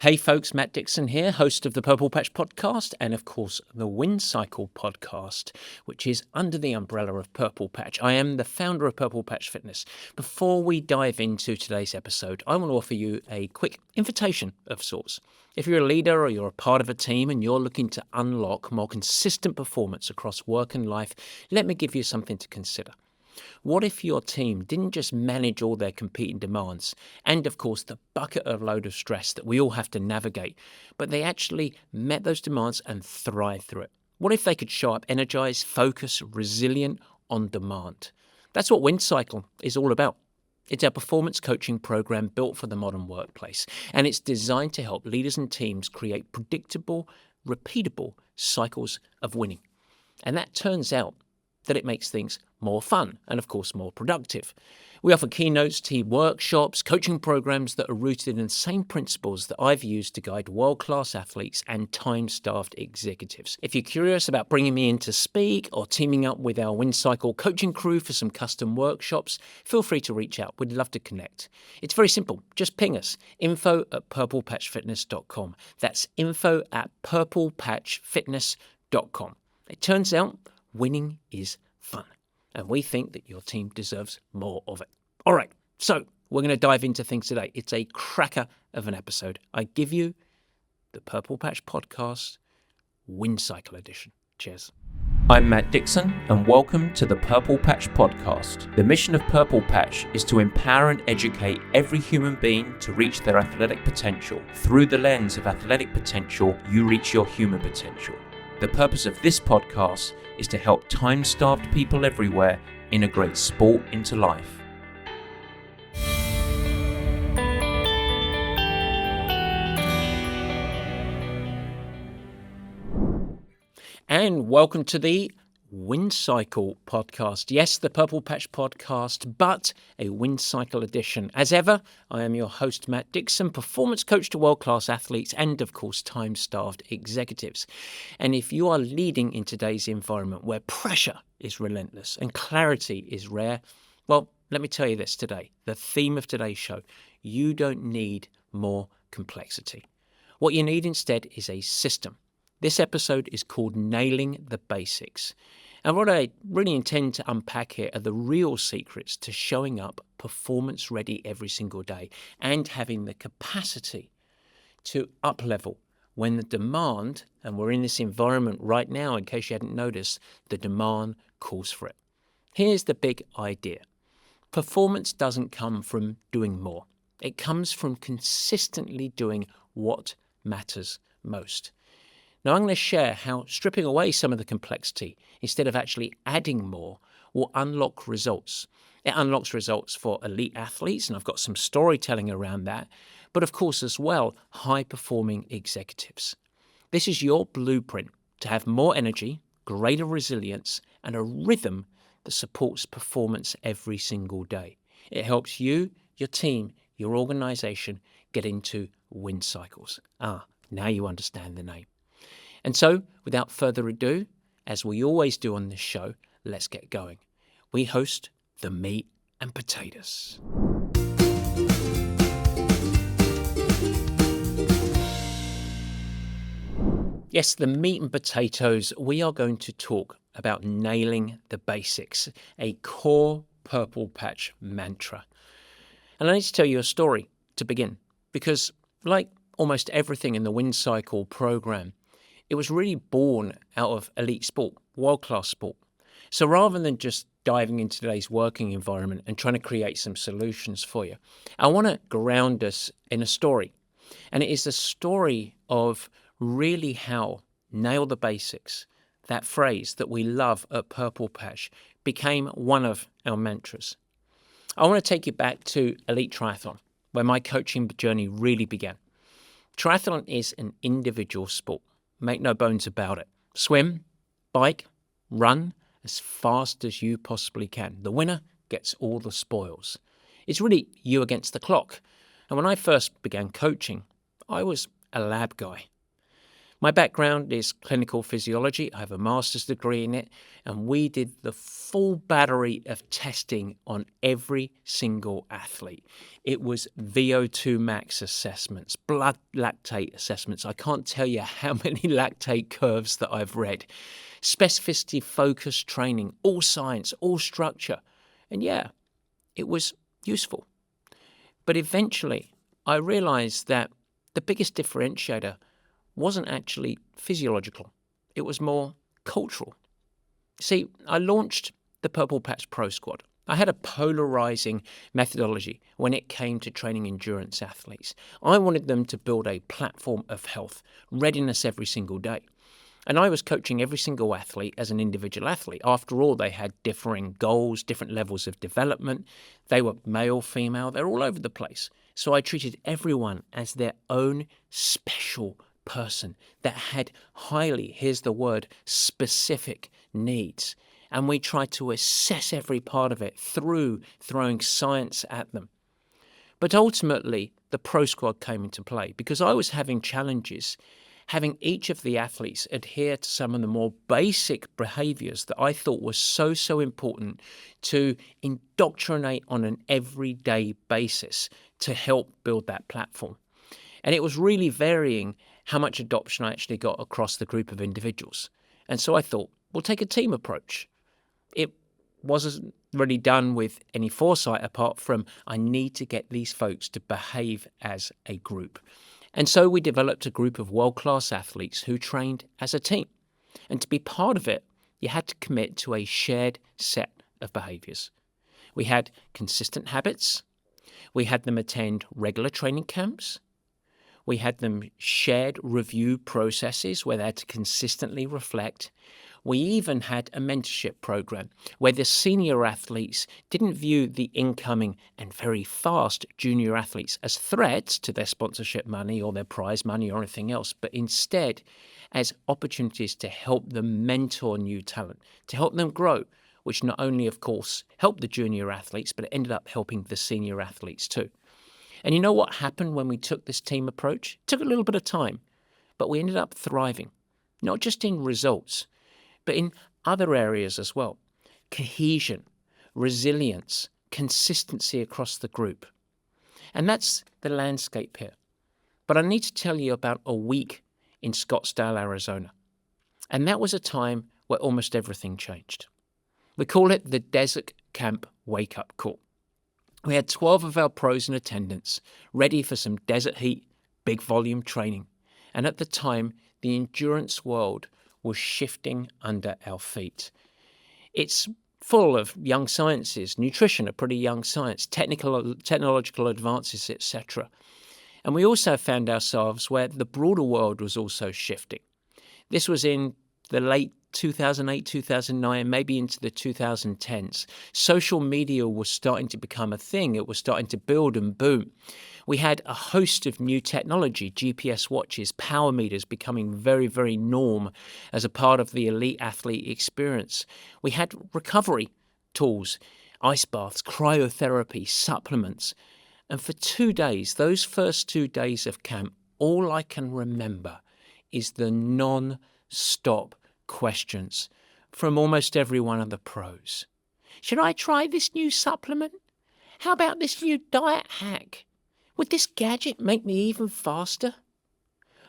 Hey folks, Matt Dixon here, host of the Purple Patch podcast and of course the Wind Cycle podcast, which is under the umbrella of Purple Patch. I am the founder of Purple Patch Fitness. Before we dive into today's episode, I want to offer you a quick invitation of sorts. If you're a leader or you're a part of a team and you're looking to unlock more consistent performance across work and life, let me give you something to consider. What if your team didn't just manage all their competing demands and, of course, the bucket of load of stress that we all have to navigate, but they actually met those demands and thrived through it? What if they could show up energized, focused, resilient, on demand? That's what Wind Cycle is all about. It's our performance coaching program built for the modern workplace, and it's designed to help leaders and teams create predictable, repeatable cycles of winning. And that turns out that it makes things more fun and, of course, more productive. We offer keynotes, team workshops, coaching programs that are rooted in the same principles that I've used to guide world-class athletes and time-starved executives. If you're curious about bringing me in to speak or teaming up with our Wind Cycle coaching crew for some custom workshops, feel free to reach out. We'd love to connect. It's very simple. Just ping us, info@purplepatchfitness.com. That's info@purplepatchfitness.com. It turns out winning is fun, and we think that your team deserves more of it. All right, so we're going to dive into things today. It's a cracker of an episode. I give you the Purple Patch Podcast Wind Cycle Edition. Cheers. I'm Matt Dixon, and welcome to the Purple Patch Podcast. The mission of Purple Patch is to empower and educate every human being to reach their athletic potential. Through the lens of athletic potential, you reach your human potential. The purpose of this podcast is to help time-starved people everywhere integrate sport into life. And welcome to the Wind Cycle podcast. Yes, the Purple Patch podcast, but a Wind Cycle edition. As ever, I am your host, Matt Dixon, performance coach to world-class athletes and, of course, time-starved executives. And if you are leading in today's environment where pressure is relentless and clarity is rare, well, let me tell you this today. The theme of today's show, you don't need more complexity. What you need instead is a system. This episode is called Nailing the Basics. And what I really intend to unpack here are the real secrets to showing up performance ready every single day and having the capacity to up level when the demand, and we're in this environment right now in case you hadn't noticed, the demand calls for it. Here's the big idea. Performance doesn't come from doing more. It comes from consistently doing what matters most. Now, I'm going to share how stripping away some of the complexity instead of actually adding more will unlock results. It unlocks results for elite athletes, and I've got some storytelling around that, but of course as well, high-performing executives. This is your blueprint to have more energy, greater resilience, and a rhythm that supports performance every single day. It helps you, your team, your organization get into wind cycles. Now you understand the name. And so, without further ado, as we always do on this show, let's get going. We host the meat and potatoes. Yes, the meat and potatoes. We are going to talk about nailing the basics, a core Purple Patch mantra. And I need to tell you a story to begin, because like almost everything in the Wind Cycle program, it was really born out of elite sport, world-class sport. So rather than just diving into today's working environment and trying to create some solutions for you, I want to ground us in a story. And it is the story of really how nail the basics, that phrase that we love at Purple Patch, became one of our mantras. I want to take you back to elite triathlon, where my coaching journey really began. Triathlon is an individual sport. Make no bones about it. Swim, bike, run as fast as you possibly can. The winner gets all the spoils. It's really you against the clock. And when I first began coaching, I was a lab guy. My background is clinical physiology. I have a master's degree in it, and we did the full battery of testing on every single athlete. It was VO2 max assessments, blood lactate assessments. I can't tell you how many lactate curves that I've read. Specificity focused training, all science, all structure. And yeah, it was useful. But eventually, I realized that the biggest differentiator wasn't actually physiological. It was more cultural. See, I launched the Purple Patch Pro Squad. I had a polarizing methodology when it came to training endurance athletes. I wanted them to build a platform of health, readiness every single day. And I was coaching every single athlete as an individual athlete. After all, they had differing goals, different levels of development. They were male, female, they're all over the place. So I treated everyone as their own special person that had highly, here's the word, specific needs. And we tried to assess every part of it through throwing science at them. But ultimately, the Pro Squad came into play because I was having challenges having each of the athletes adhere to some of the more basic behaviors that I thought was so important to indoctrinate on an everyday basis to help build that platform. And it was really varying how much adoption I actually got across the group of individuals. And so I thought, we'll take a team approach. It wasn't really done with any foresight apart from I need to get these folks to behave as a group. And so we developed a group of world-class athletes who trained as a team. And to be part of it, you had to commit to a shared set of behaviors. We had consistent habits. We had them attend regular training camps. We had them shared review processes where they had to consistently reflect. We even had a mentorship program where the senior athletes didn't view the incoming and very fast junior athletes as threats to their sponsorship money or their prize money or anything else, but instead as opportunities to help them mentor new talent, to help them grow, which not only, of course, helped the junior athletes, but it ended up helping the senior athletes too. And you know what happened when we took this team approach? It took a little bit of time, but we ended up thriving, not just in results, but in other areas as well. Cohesion, resilience, consistency across the group. And that's the landscape here. But I need to tell you about a week in Scottsdale, Arizona. And that was a time where almost everything changed. We call it the Desert Camp Wake-Up Call. We had 12 of our pros in attendance, ready for some desert heat, big volume training. And at the time, the endurance world was shifting under our feet. It's full of young sciences, nutrition, a pretty young science, technological advances, etc. And we also found ourselves where the broader world was also shifting. This was in the late 2008, 2009, maybe into the 2010s. Social media was starting to become a thing. It was starting to build and boom. We had a host of new technology, GPS watches, power meters becoming very, very norm as a part of the elite athlete experience. We had recovery tools, ice baths, cryotherapy, supplements. And for 2 days, those first 2 days of camp, all I can remember is the non-stop questions from almost every one of the pros. Should I try this new supplement? How about this new diet hack? Would this gadget make me even faster?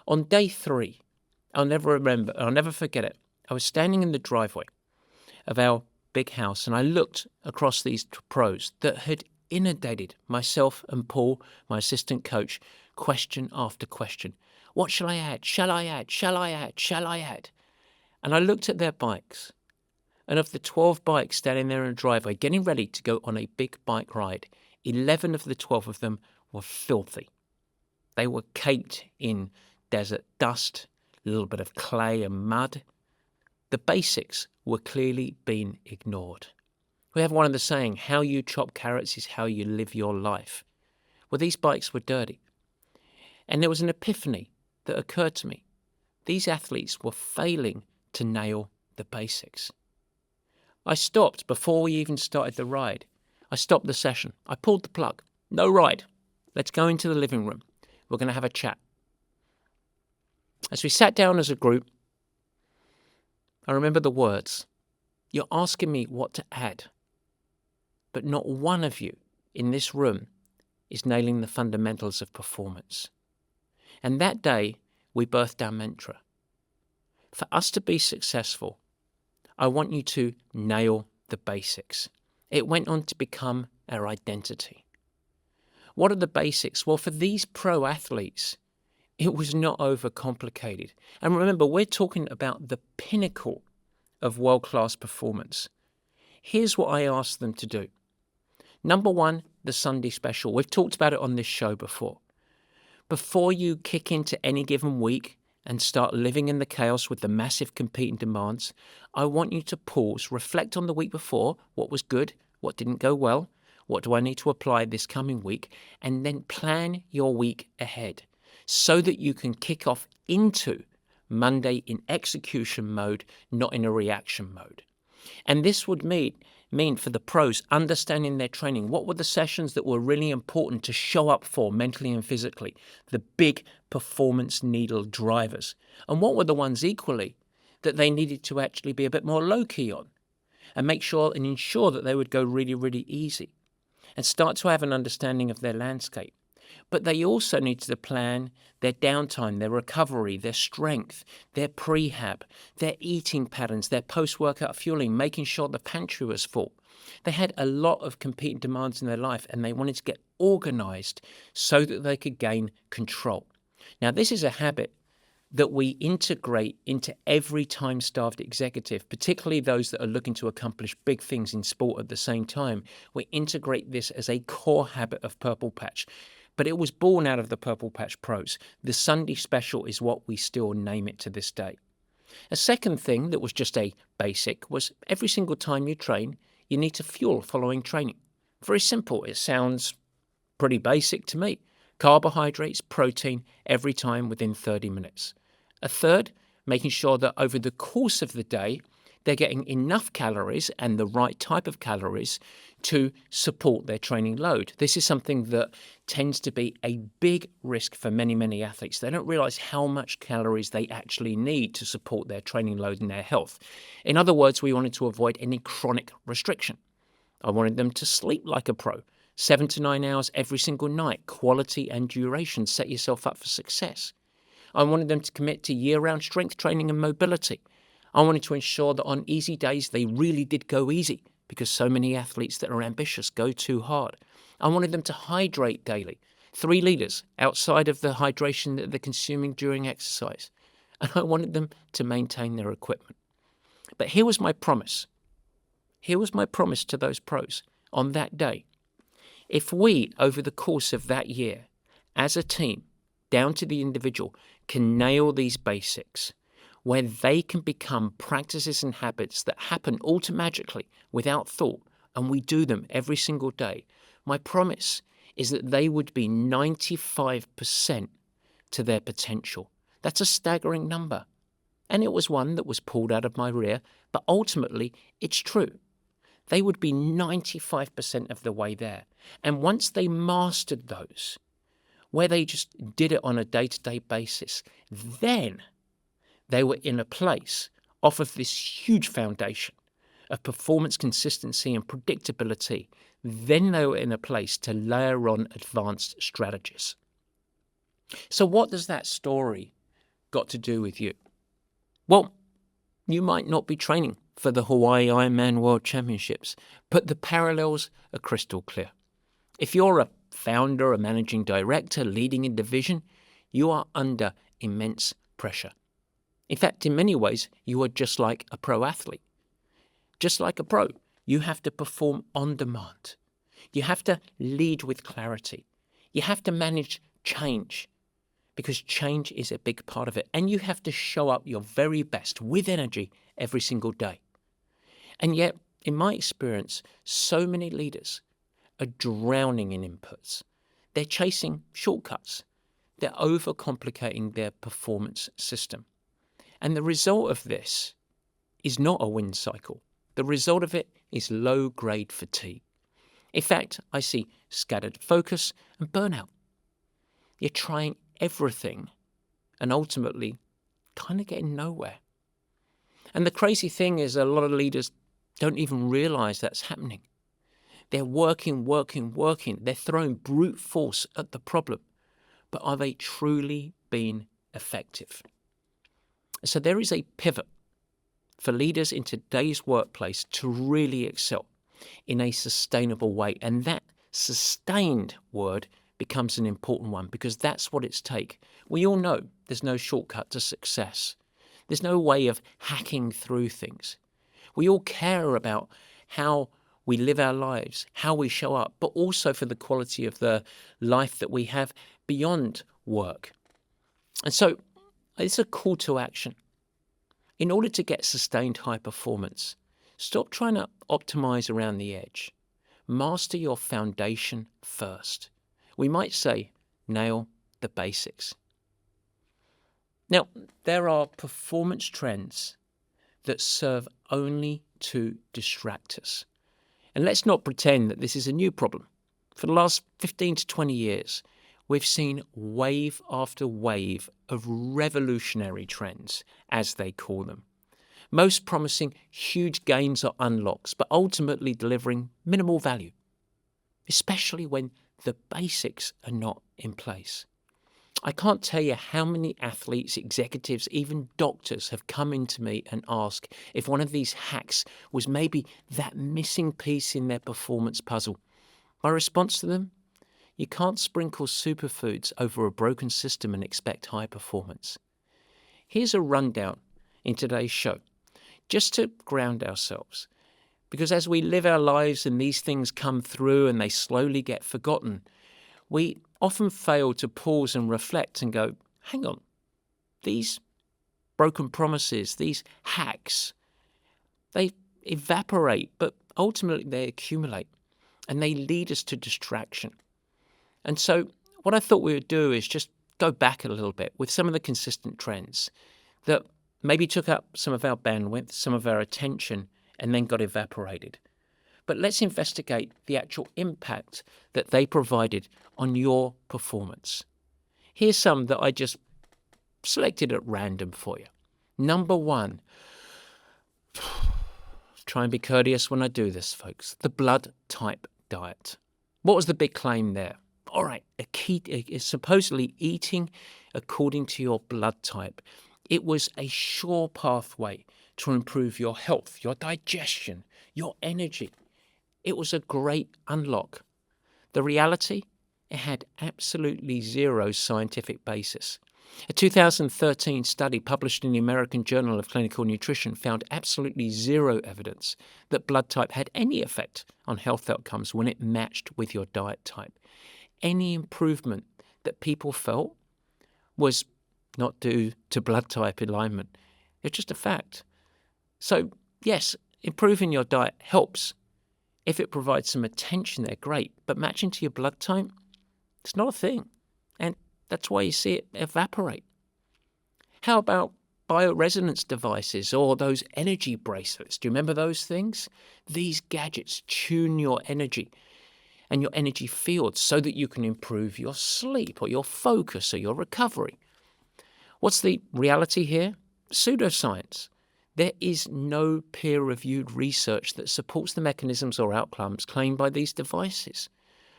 On day 3, I'll never forget it. I was standing in the driveway of our big house and I looked across these pros that had inundated myself and Paul, my assistant coach, question after question. What shall I add? Shall I add? Shall I add? Shall I add? And I looked at their bikes, and of the 12 bikes standing there in a driveway getting ready to go on a big bike ride, 11 of the 12 of them were filthy. They were caked in desert dust, a little bit of clay and mud. The basics were clearly being ignored. We have one of the saying, how you chop carrots is how you live your life. Well, these bikes were dirty. And there was an epiphany that occurred to me. These athletes were failing to nail the basics. I stopped before we even started the ride. I stopped the session. I pulled the plug. No ride. Let's go into the living room. We're going to have a chat. As we sat down as a group, I remember the words, "You're asking me what to add, but not one of you in this room is nailing the fundamentals of performance." And that day, we birthed our mantra. For us to be successful, I want you to nail the basics. It went on to become our identity. What are the basics? Well, for these pro athletes, it was not overcomplicated. And remember, we're talking about the pinnacle of world-class performance. Here's what I asked them to do. Number one, the Sunday special. We've talked about it on this show before. Before you kick into any given week and start living in the chaos with the massive competing demands, I want you to pause, reflect on the week before, what was good, what didn't go well, what do I need to apply this coming week, and then plan your week ahead so that you can kick off into Monday in execution mode, not in a reaction mode. And this would mean for the pros understanding their training. What were the sessions that were really important to show up for mentally and physically? The big performance needle drivers. And what were the ones equally that they needed to actually be a bit more low-key on and make sure and ensure that they would go really, really easy and start to have an understanding of their landscape. But they also needed to plan their downtime, their recovery, their strength, their prehab, their eating patterns, their post-workout fueling, making sure the pantry was full. They had a lot of competing demands in their life and they wanted to get organized so that they could gain control. Now, this is a habit that we integrate into every time-starved executive, particularly those that are looking to accomplish big things in sport at the same time. We integrate this as a core habit of Purple Patch. But it was born out of the Purple Patch Pros. The Sunday special is what we still name it to this day. A second thing that was just a basic was every single time you train, you need to fuel following training. Very simple. It sounds pretty basic to me. Carbohydrates, protein, every time within 30 minutes. A third, making sure that over the course of the day, they're getting enough calories and the right type of calories to support their training load. This is something that tends to be a big risk for many, many athletes. They don't realize how much calories they actually need to support their training load and their health. In other words, we wanted to avoid any chronic restriction. I wanted them to sleep like a pro, 7 to 9 hours every single night, quality and duration, set yourself up for success. I wanted them to commit to year-round strength training and mobility. I wanted to ensure that on easy days, they really did go easy because so many athletes that are ambitious go too hard. I wanted them to hydrate daily, 3 liters outside of the hydration that they're consuming during exercise. And I wanted them to maintain their equipment. But here was my promise. Here was my promise to those pros on that day. If we, over the course of that year, as a team, down to the individual, can nail these basics, where they can become practices and habits that happen automatically without thought, and we do them every single day, my promise is that they would be 95% to their potential. That's a staggering number. And it was one that was pulled out of my rear, but ultimately it's true. They would be 95% of the way there. And once they mastered those, where they just did it on a day-to-day basis, then they were in a place off of this huge foundation of performance consistency and predictability. Then they were in a place to layer on advanced strategies. So what does that story got to do with you? Well, you might not be training for the Hawaii Ironman World Championships, but the parallels are crystal clear. If you're a founder, a managing director, leading a division, you are under immense pressure. In fact, in many ways, you are just like a pro athlete. Just like a pro, you have to perform on demand. You have to lead with clarity. You have to manage change, because change is a big part of it. And you have to show up your very best with energy every single day. And yet, in my experience, so many leaders are drowning in inputs. They're chasing shortcuts. They're overcomplicating their performance system. And the result of this is not a win cycle. The result of it is low-grade fatigue. In fact, I see scattered focus and burnout. You're trying everything, and ultimately, kind of getting nowhere. And the crazy thing is a lot of leaders don't even realize that's happening. They're working. They're throwing brute force at the problem. But are they truly being effective? So there is a pivot for leaders in today's workplace to really excel in a sustainable way. And that sustained word becomes an important one because that's what it's take. We all know there's no shortcut to success. There's no way of hacking through things. We all care about how we live our lives, how we show up, but also for the quality of the life that we have beyond work. And so it's a call to action. In order to get sustained high performance, stop trying to optimize around the edge. Master your foundation first. We might say, nail the basics. Now, there are performance trends that serve only to distract us. And let's not pretend that this is a new problem. For the last 15 to 20 years, we've seen wave after wave of revolutionary trends, as they call them. Most promising huge gains or unlocks, but ultimately delivering minimal value, especially when the basics are not in place. I can't tell you how many athletes, executives, even doctors have come into me and asked if one of these hacks was maybe that missing piece in their performance puzzle. My response to them? You can't sprinkle superfoods over a broken system and expect high performance. Here's a rundown in today's show, just to ground ourselves. Because as we live our lives and these things come through and they slowly get forgotten, we often fail to pause and reflect and go, hang on, these broken promises, these hacks, they evaporate, but ultimately they accumulate and they lead us to distraction. And so what I thought we would do is just go back a little bit with some of the consistent trends that maybe took up some of our bandwidth, some of our attention, and then got evaporated. But let's investigate the actual impact that they provided on your performance. Here's some that I just selected at random for you. Number one, try and be courteous when I do this, folks, the blood type diet. What was the big claim there? All right, is supposedly eating according to your blood type. It was a sure pathway to improve your health, your digestion, your energy. It was a great unlock. The reality? It had absolutely zero scientific basis. A 2013 study published in the American Journal of Clinical Nutrition found absolutely zero evidence that blood type had any effect on health outcomes when it matched with your diet type. Any improvement that people felt was not due to blood type alignment. It's just a fact. So, yes, improving your diet helps. If it provides some attention there, great. But matching to your blood type, it's not a thing. And that's why you see it evaporate. How about bioresonance devices or those energy bracelets? Do you remember those things? These gadgets tune your energy and your energy field so that you can improve your sleep or your focus or your recovery. What's the reality here? Pseudoscience. There is no peer-reviewed research that supports the mechanisms or outcomes claimed by these devices.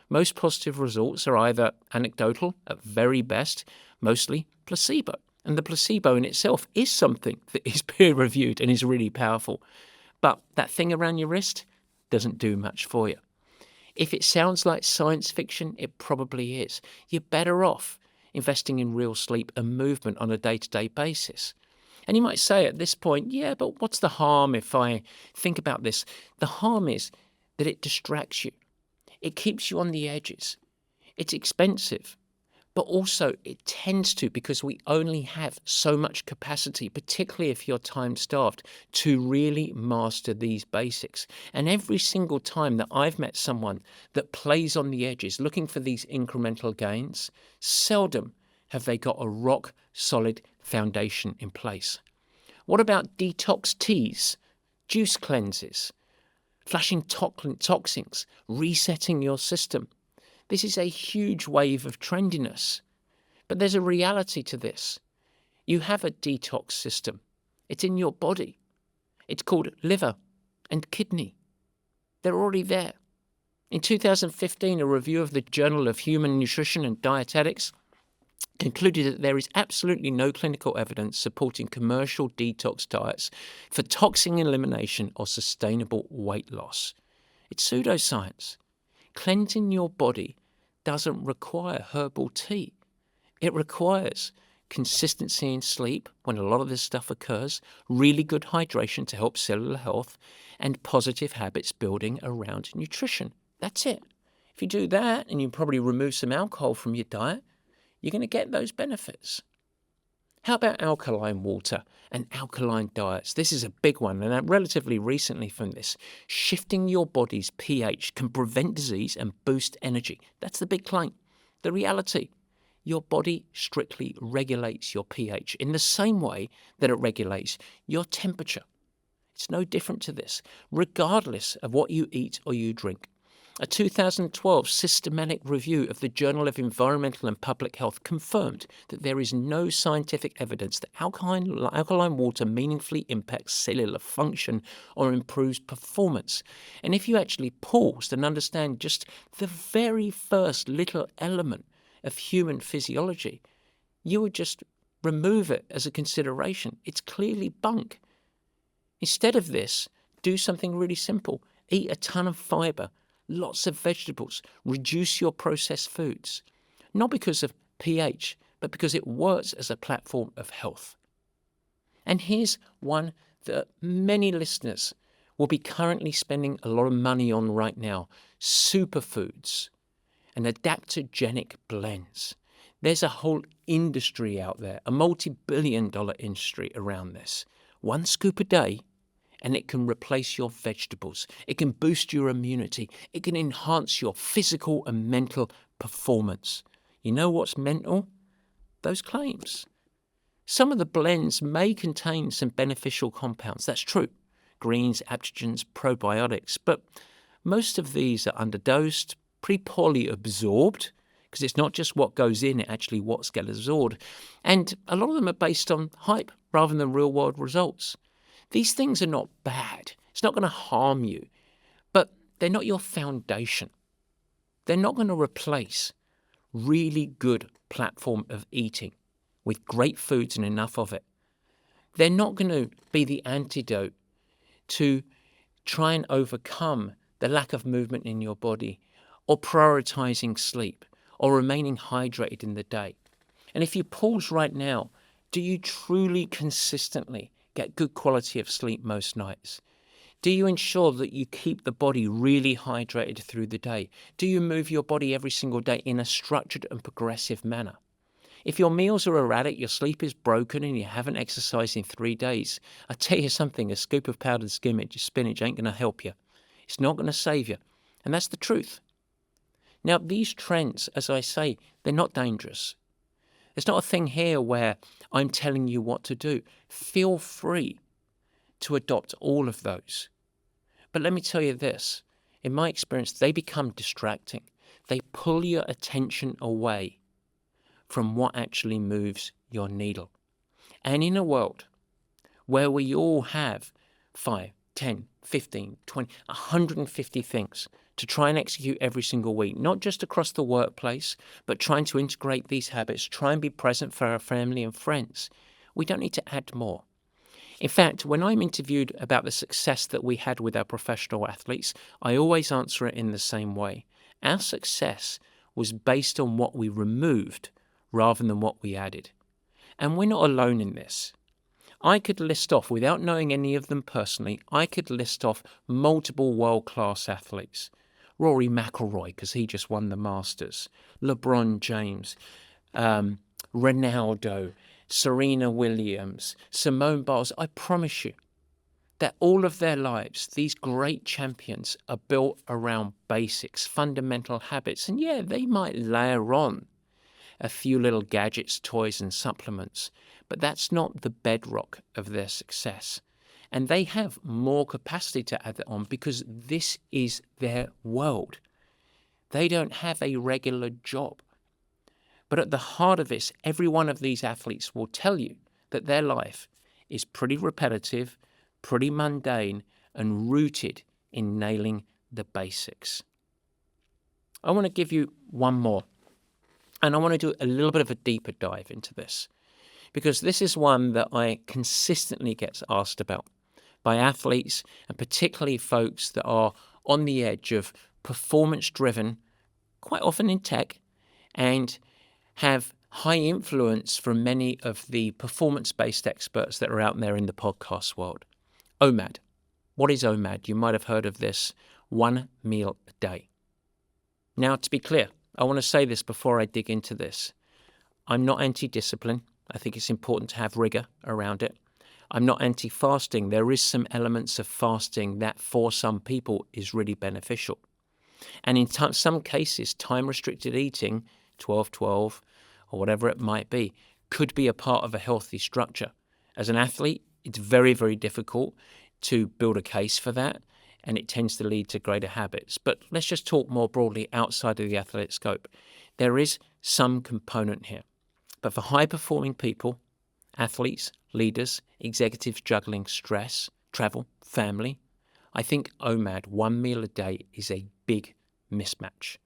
Most positive results are either anecdotal, at very best, mostly placebo. And the placebo in itself is something that is peer-reviewed and is really powerful. But that thing around your wrist doesn't do much for you. If it sounds like science fiction, it probably is. You're better off investing in real sleep and movement on a day-to-day basis. And you might say at this point, yeah, but what's the harm if I think about this? The harm is that it distracts you. It keeps you on the edges. It's expensive, but also it tends to, because we only have so much capacity, particularly if you're time-starved, to really master these basics. And every single time that I've met someone that plays on the edges, looking for these incremental gains, seldom have they got a rock-solid foundation in place. What about detox teas, juice cleanses, flushing toxins, resetting your system? This is a huge wave of trendiness. But there's a reality to this. You have a detox system. It's in your body. It's called liver and kidney. They're already there. In 2015, a review of the Journal of Human Nutrition and Dietetics concluded that there is absolutely no clinical evidence supporting commercial detox diets for toxin elimination or sustainable weight loss. It's pseudoscience. Cleansing your body doesn't require herbal tea. It requires consistency in sleep when a lot of this stuff occurs, really good hydration to help cellular health, and positive habits building around nutrition. That's it. If you do that and you probably remove some alcohol from your diet, you're going to get those benefits. How about alkaline water and alkaline diets? This is a big one, and relatively recently from this. Shifting your body's pH can prevent disease and boost energy. That's the big claim. The reality, your body strictly regulates your pH in the same way that it regulates your temperature. It's no different to this, regardless of what you eat or you drink. A 2012 systematic review of the Journal of Environmental and Public Health confirmed that there is no scientific evidence that alkaline water meaningfully impacts cellular function or improves performance. And if you actually paused and understand just the very first little element of human physiology, you would just remove it as a consideration. It's clearly bunk. Instead of this, do something really simple. Eat a ton of fiber. Lots of vegetables, reduce your processed foods, not because of pH, but because it works as a platform of health. And here's one that many listeners will be currently spending a lot of money on right now: superfoods and adaptogenic blends. There's a whole industry out there, a multi-billion-dollar industry around this. 1 scoop a day, and it can replace your vegetables. It can boost your immunity. It can enhance your physical and mental performance. You know what's mental? Those claims. Some of the blends may contain some beneficial compounds. That's true. Greens, adaptogens, probiotics. But most of these are underdosed, pretty poorly absorbed, because it's not just what goes in, it's actually what's gets absorbed. And a lot of them are based on hype rather than real-world results. These things are not bad. It's not going to harm you, but they're not your foundation. They're not going to replace really good platform of eating with great foods and enough of it. They're not going to be the antidote to try and overcome the lack of movement in your body, or prioritizing sleep, or remaining hydrated in the day. And if you pause right now, do you truly consistently get good quality of sleep most nights? Do you ensure that you keep the body really hydrated through the day? Do you move your body every single day in a structured and progressive manner? If your meals are erratic, your sleep is broken, and you haven't exercised in 3 days, I tell you something, a scoop of powdered spinach ain't going to help you. It's not going to save you. And that's the truth. Now, these trends, as I say, they're not dangerous. There's not a thing here where I'm telling you what to do. Feel free to adopt all of those. But let me tell you this. In my experience, they become distracting. They pull your attention away from what actually moves your needle. And in a world where we all have 5, 10, 15, 20, 150 things to try and execute every single week, not just across the workplace, but trying to integrate these habits, try and be present for our family and friends, we don't need to add more. In fact, when I'm interviewed about the success that we had with our professional athletes, I always answer it in the same way. Our success was based on what we removed rather than what we added. And we're not alone in this. I could list off, without knowing any of them personally, I could list off multiple world-class athletes. Rory McIlroy, because he just won the Masters. LeBron James, Ronaldo, Serena Williams, Simone Biles. I promise you that all of their lives, these great champions are built around basics, fundamental habits. And yeah, they might layer on a few little gadgets, toys, and supplements, but that's not the bedrock of their success. And they have more capacity to add that on because this is their world. They don't have a regular job. But at the heart of this, every one of these athletes will tell you that their life is pretty repetitive, pretty mundane, and rooted in nailing the basics. I want to give you one more, and I want to do a little bit of a deeper dive into this, because this is one that I consistently get asked about by athletes, and particularly folks that are on the edge of performance-driven, quite often in tech, and have high influence from many of the performance-based experts that are out there in the podcast world. OMAD. What is OMAD? You might have heard of this. 1 meal a day. Now, to be clear, I want to say this before I dig into this. I'm not anti-discipline. I think it's important to have rigor around it. I'm not anti-fasting. There is some elements of fasting that for some people is really beneficial. And in some cases, time-restricted eating, 12-12 or whatever it might be, could be a part of a healthy structure. As an athlete, it's very, very difficult to build a case for that, and it tends to lead to greater habits. But let's just talk more broadly outside of the athletic scope. There is some component here. But for high-performing people, athletes, leaders, executives juggling stress, travel, family, I think OMAD, 1 meal a day, is a big mismatch.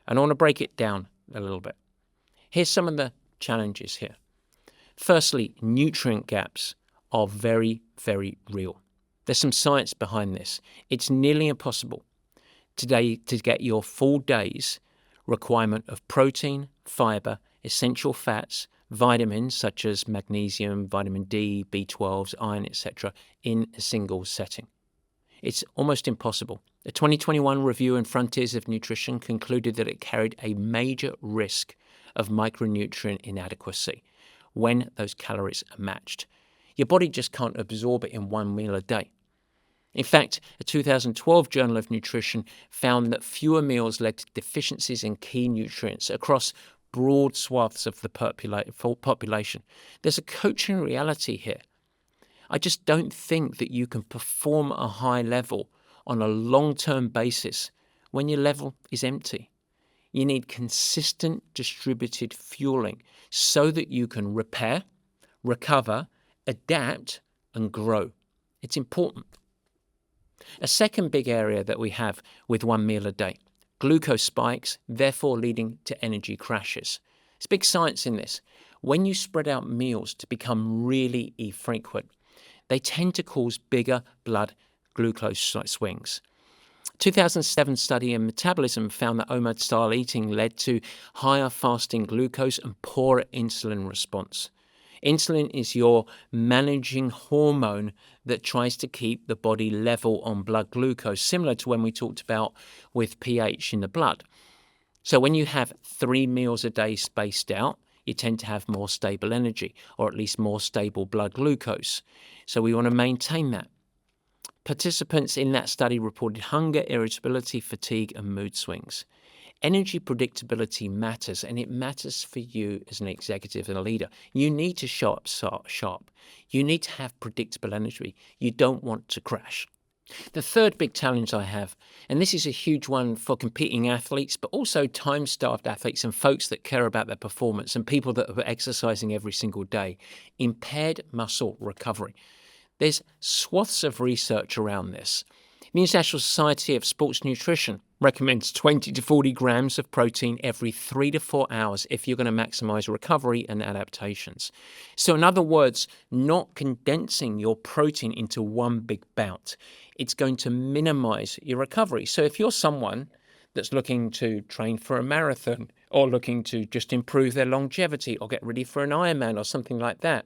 And I want to break it down a little bit. Here's some of the challenges here. Firstly, nutrient gaps are very, very real. There's some science behind this. It's nearly impossible today to get your full day's requirement of protein, fiber, essential fats, vitamins such as magnesium, vitamin D, B12s, iron, etc. in a single setting. It's almost impossible. A 2021 review in Frontiers of Nutrition concluded that it carried a major risk of micronutrient inadequacy when those calories are matched. Your body just can't absorb it in 1 meal a day. In fact, a 2012 Journal of Nutrition found that fewer meals led to deficiencies in key nutrients across broad swaths of the population. There's a coaching reality here. I just don't think that you can perform a high level on a long-term basis when your level is empty. You need consistent distributed fueling so that you can repair, recover, adapt, and grow. It's important. A second big area that we have with 1 meal a day, glucose spikes, therefore leading to energy crashes. There's big science in this. When you spread out meals to become really frequent, they tend to cause bigger blood glucose swings. 2007 study in metabolism found that OMAD-style eating led to higher fasting glucose and poorer insulin response. Insulin is your managing hormone that tries to keep the body level on blood glucose, similar to when we talked about with pH in the blood. So when you have 3 meals a day spaced out, you tend to have more stable energy, or at least more stable blood glucose. So we want to maintain that. Participants in that study reported hunger, irritability, fatigue, and mood swings. Energy predictability matters, and it matters for you as an executive and a leader. You need to show up sharp. You need to have predictable energy. You don't want to crash. The third big challenge I have, and this is a huge one for competing athletes, but also time-starved athletes and folks that care about their performance and people that are exercising every single day, impaired muscle recovery. There's swaths of research around this. The International Society of Sports Nutrition recommends 20 to 40 grams of protein every 3 to 4 hours if you're going to maximize recovery and adaptations. So in other words, not condensing your protein into one big bout. It's going to minimize your recovery. So if you're someone that's looking to train for a marathon or looking to just improve their longevity or get ready for an Ironman or something like that,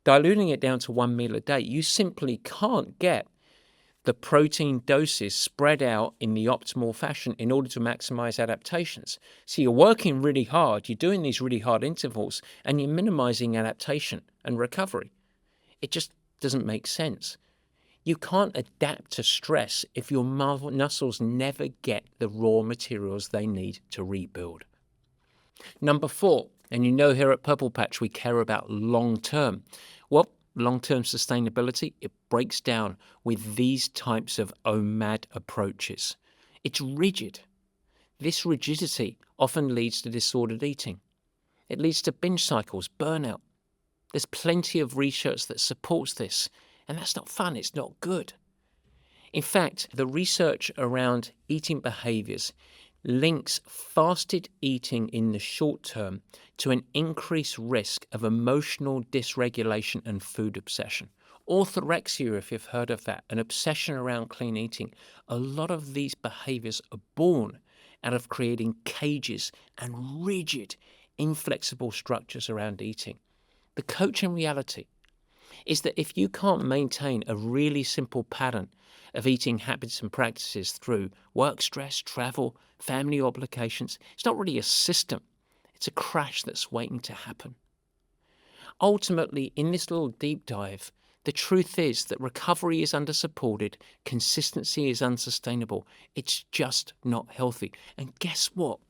diluting it down to 1 meal a day, you simply can't get the protein doses spread out in the optimal fashion in order to maximize adaptations. So you're working really hard, you're doing these really hard intervals, and you're minimizing adaptation and recovery. It just doesn't make sense. You can't adapt to stress if your muscles never get the raw materials they need to rebuild. Number 4, and you know here at Purple Patch we care about long-term. Well, long-term sustainability, it breaks down with these types of OMAD approaches. It's rigid. This rigidity often leads to disordered eating. It leads to binge cycles, burnout. There's plenty of research that supports this, and that's not fun, it's not good. In fact, the research around eating behaviours links fasted eating in the short term to an increased risk of emotional dysregulation and food obsession. Orthorexia, if you've heard of that, an obsession around clean eating. A lot of these behaviours are born out of creating cages and rigid, inflexible structures around eating. The coaching reality is that if you can't maintain a really simple pattern of eating habits and practices through work stress, travel, family obligations, it's not really a system. It's a crash that's waiting to happen. Ultimately, in this little deep dive, the truth is that recovery is undersupported, consistency is unsustainable. It's just not healthy. And guess what?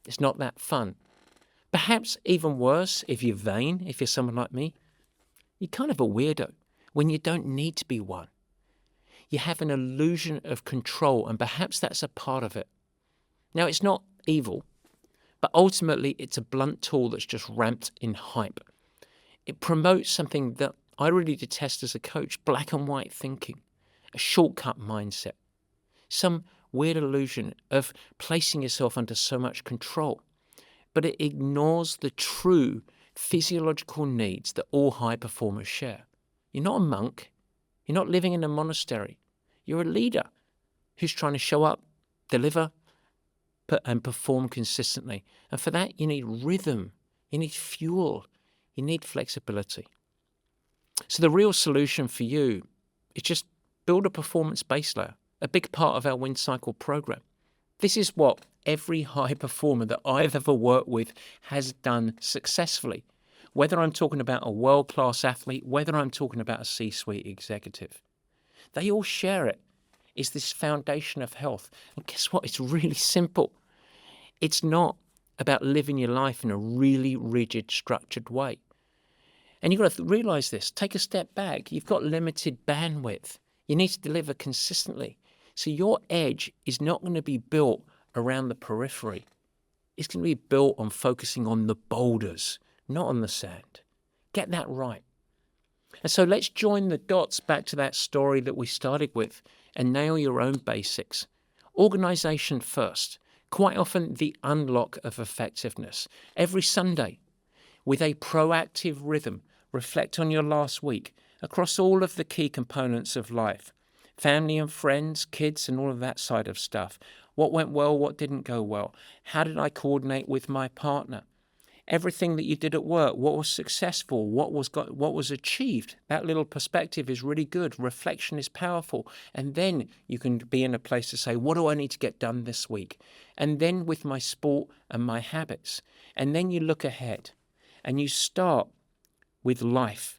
It's not that fun. Perhaps even worse, if you're vain, if you're someone like me, you're kind of a weirdo when you don't need to be one. You have an illusion of control, and perhaps that's a part of it. Now, it's not evil, but ultimately it's a blunt tool that's just ramped in hype. It promotes something that I really detest as a coach, black and white thinking, a shortcut mindset, some weird illusion of placing yourself under so much control. But it ignores the true physiological needs that all high performers share. You're not a monk. You're not living in a monastery. You're a leader who's trying to show up, deliver, and perform consistently. And for that, you need rhythm. You need fuel. You need flexibility. So the real solution for you is just build a performance base layer, a big part of our Win Cycle program. This is what every high performer that I've ever worked with has done successfully. Whether I'm talking about a world-class athlete, whether I'm talking about a C-suite executive, they all share it. It's this foundation of health. And guess what? It's really simple. It's not about living your life in a really rigid, structured way. And you've got to realize this. Take a step back. You've got limited bandwidth. You need to deliver consistently. So your edge is not going to be built around the periphery. It's going to be built on focusing on the boulders, not on the sand. Get that right. And so let's join the dots back to that story that we started with and nail your own basics. Organization first. Quite often the unlock of effectiveness. Every Sunday, with a proactive rhythm, reflect on your last week across all of the key components of life. Family and friends, kids, and all of that side of stuff. What went well, what didn't go well? How did I coordinate with my partner? Everything that you did at work, what was successful, what was achieved. That little perspective is really good. Reflection is powerful. And then you can be in a place to say, what do I need to get done this week? And then with my sport and my habits. And then you look ahead and you start with life,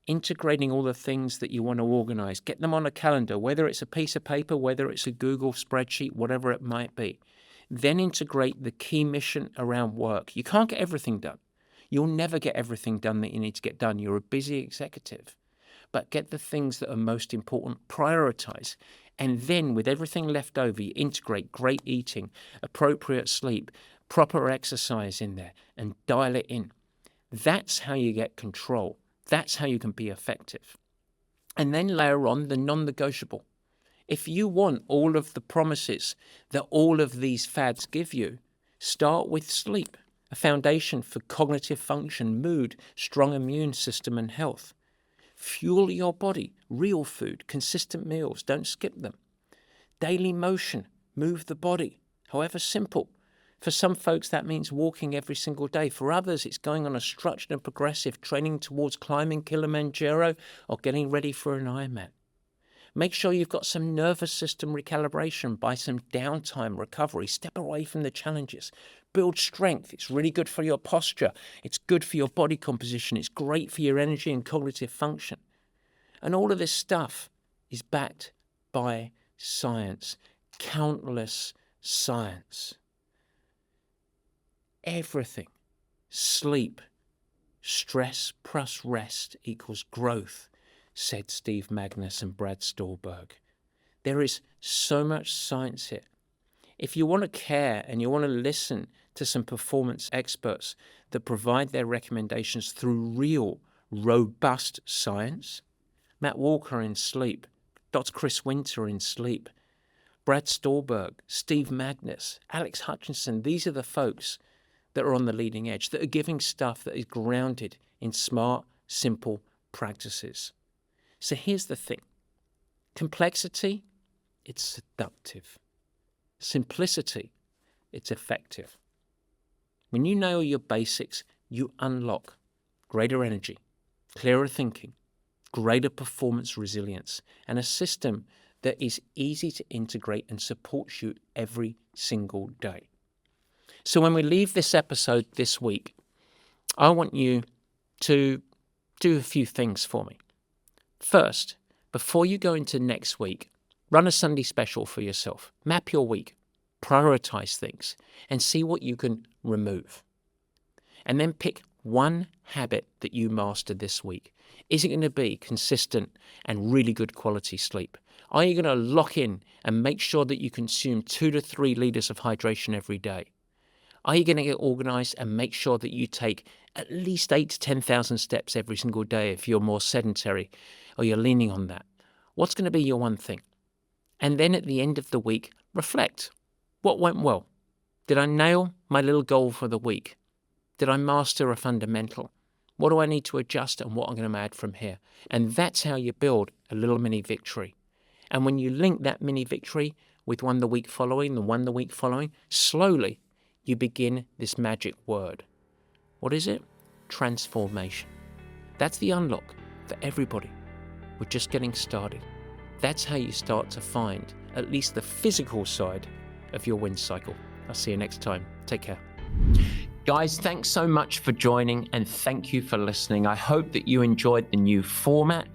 integrating all the things that you want to organize. Get them on a calendar, whether it's a piece of paper, whether it's a Google spreadsheet, whatever it might be. Then integrate the key mission around work. You can't get everything done. You'll never get everything done that you need to get done. You're a busy executive. But get the things that are most important, prioritize. And then with everything left over, you integrate great eating, appropriate sleep, proper exercise in there, and dial it in. That's how you get control. That's how you can be effective. And then layer on the non-negotiable. If you want all of the promises that all of these fads give you, start with sleep, a foundation for cognitive function, mood, strong immune system, and health. Fuel your body, real food, consistent meals, don't skip them. Daily motion, move the body, however simple. For some folks, that means walking every single day. For others, it's going on a structured and progressive training towards climbing Kilimanjaro or getting ready for an Ironman. Make sure you've got some nervous system recalibration by some downtime recovery. Step away from the challenges. Build strength. It's really good for your posture. It's good for your body composition. It's great for your energy and cognitive function. And all of this stuff is backed by science. Countless science. Everything. Sleep. Stress plus rest equals growth, said Steve Magnus and Brad Stulberg. There is so much science here. If you want to care and you want to listen to some performance experts that provide their recommendations through real robust science. Matt Walker in sleep, Dr. Chris Winter in sleep, Brad Stolberg, Steve Magnus, Alex Hutchinson. These are the folks that are on the leading edge, that are giving stuff that is grounded in smart, simple practices. So here's the thing. Complexity, it's seductive. Simplicity, it's effective. When you nail your basics, you unlock greater energy, clearer thinking, greater performance resilience, and a system that is easy to integrate and supports you every single day. So when we leave this episode this week, I want you to do a few things for me. First, before you go into next week, run a Sunday special for yourself. Map your week, prioritize things, and see what you can remove. And then pick one habit that you mastered this week. Is it going to be consistent and really good quality sleep? Are you going to lock in and make sure that you consume 2 to 3 liters of hydration every day? Are you going to get organized and make sure that you take at least 8 to 10,000 steps every single day if you're more sedentary or you're leaning on that? What's going to be your one thing? And then at the end of the week, reflect. What went well? Did I nail my little goal for the week? Did I master a fundamental? What do I need to adjust and what I'm going to add from here? And that's how you build a little mini victory. And when you link that mini victory with one the week following, slowly you begin this magic word. What is it? Transformation. That's the unlock for everybody. We're just getting started. That's how you start to find at least the physical side of your wind cycle. I'll see you next time. Take care. Guys, thanks so much for joining and thank you for listening. I hope that you enjoyed the new format.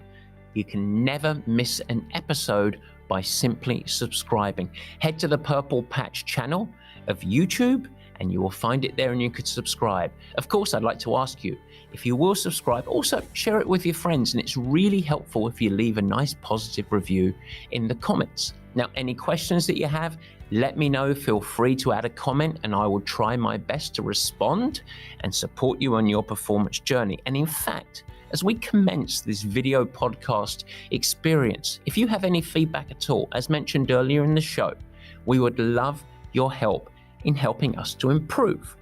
You can never miss an episode by simply subscribing. Head to the Purple Patch channel of YouTube and you will find it there and you could subscribe. Of course, I'd like to ask you, if you will subscribe, also share it with your friends. And it's really helpful if you leave a nice positive review in the comments. Now, any questions that you have, let me know. Feel free to add a comment and I will try my best to respond and support you on your performance journey. And in fact, as we commence this video podcast experience, if you have any feedback at all, as mentioned earlier in the show, we would love your help in helping us to improve.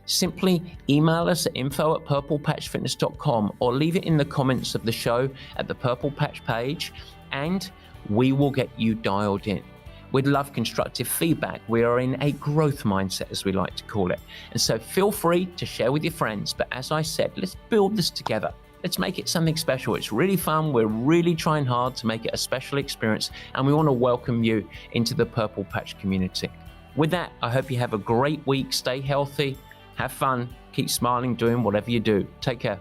Simply email us at info@purplepatchfitness.com or leave it in the comments of the show at the Purple Patch page and we will get you dialed in. We'd love constructive feedback. We are in a growth mindset, as we like to call it. And so feel free to share with your friends. But as I said, let's build this together. Let's make it something special. It's really fun. We're really trying hard to make it a special experience. And we want to welcome you into the Purple Patch community. With that, I hope you have a great week. Stay healthy, have fun, keep smiling, doing whatever you do. Take care.